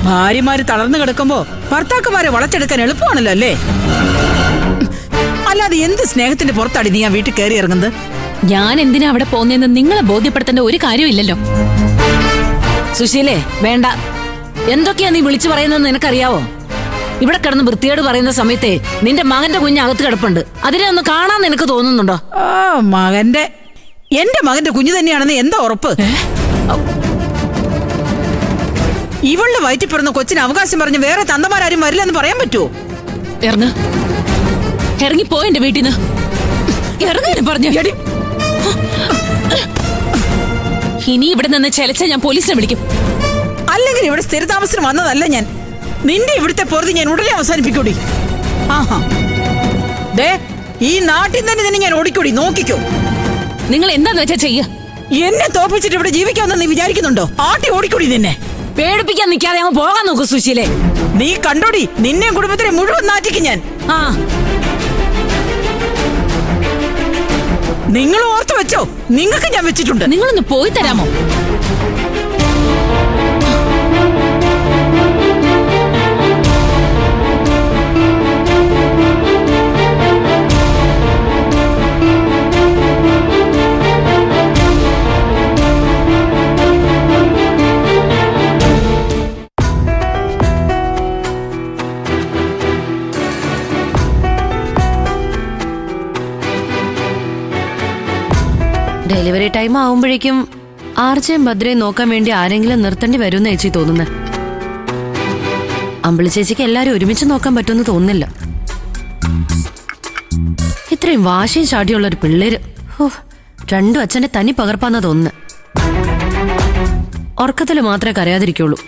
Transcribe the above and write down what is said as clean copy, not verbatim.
ഭാര്യമാര് തളർന്നു കിടക്കുമ്പോ ഭർത്താക്കന്മാരെ വളച്ചെടുക്കാൻ എളുപ്പമാണല്ലോ അല്ലേ? അല്ലാതെ എന്ത് സ്നേഹത്തിന്റെ പുറത്താടി നീ ആ വീട്ടിൽ കയറി ഇറങ്ങുന്നത്? ഞാൻ എന്തിനാ അവിടെ പോന്നേന്ന് നിങ്ങളെ ബോധ്യപ്പെടുത്തേണ്ട ഒരു കാര്യമില്ലല്ലോ. സുശീലേ, വേണ്ട. എന്തൊക്കെയാ നീ വിളിച്ചു പറയുന്നത് നിനക്കറിയാവോ? ഇവിടെ കിടന്ന് വൃത്തിയോട് പറയുന്ന സമയത്തെ നിന്റെ മകന്റെ കുഞ്ഞ് അകത്ത് കിടപ്പുണ്ട്. അതിനെ ഒന്ന് കാണാൻ നിനക്ക് തോന്നുന്നുണ്ടോ? എന്റെ മകന്റെ കുഞ്ഞു തന്നെയാണെന്ന് എന്താ ഉറപ്പ്? ഇവളുടെ വയറ്റിൽ പിറന്ന കൊച്ചിന് അവകാശം പറഞ്ഞ് വേറെ തന്തമാരും വരില്ലെന്ന് പറയാൻ പറ്റുമോ? ഇറങ്ങിപ്പോ എന്റെ വീട്ടിൽ നിന്ന്. ഇറങ്ങാനും പറഞ്ഞു. ഇനി ഇവിടെ നിന്ന് ചെലച്ച ഞാൻ പോലീസിനെ വിളിക്കും. അല്ലെങ്കിൽ ഇവിടെ സ്ഥിരതാമസത്തിന് വന്നതല്ല ഞാൻ. നിന്റെ ഇവിടുത്തെ പൊറുതി ഞാൻ ഉടനെ അവസാനിപ്പിക്കൂടി. ആഹാ, ദേ ഈ നാട്ടിൽ തന്നെ ഞാൻ ഓടിക്കൂടി, നോക്കിക്കോ. നിങ്ങൾ എന്താന്ന് വെച്ചാ ചെയ്യ. എന്നെ തോപ്പിച്ചിട്ട് ഇവിടെ ജീവിക്കാമെന്ന് നീ വിചാരിക്കുന്നുണ്ടോ? ആട്ടി ഓടിക്കൂടി. നിന്നെ പേടിപ്പിക്കാൻ നിൽക്കാതെ അങ്ങ് പോകാൻ നോക്കൂ സുശീലേ. നീ കണ്ടോടി, നിന്നെ കുടുംബത്തിനെ മുഴുവൻ നാറ്റിക്കും ഞാൻ. നിങ്ങൾ ഓർത്തു വെച്ചോ, നിങ്ങൾക്ക് ഞാൻ വെച്ചിട്ടുണ്ട്. നിങ്ങളൊന്ന് പോയി തരാമോ? ഡെലിവറി ടൈം ആവുമ്പോഴേക്കും ആർച്ചയും ഭദ്രയും നോക്കാൻ വേണ്ടി ആരെങ്കിലും നിർത്തേണ്ടി വരുമെന്ന് ചേച്ചി തോന്നുന്നേ. അമ്പിളി ചേച്ചിക്ക് എല്ലാരും ഒരുമിച്ച് നോക്കാൻ പറ്റുമെന്ന് തോന്നുന്നില്ല. ഇത്രയും വാശിയും ചാടിയുള്ളൊരു പിള്ളേര് രണ്ടും അച്ഛന്റെ തനി പകർപ്പാന്നാ തോന്നുന്നത്. ഉറക്കത്തില് മാത്രമേ കരയാതിരിക്കുള്ളൂ.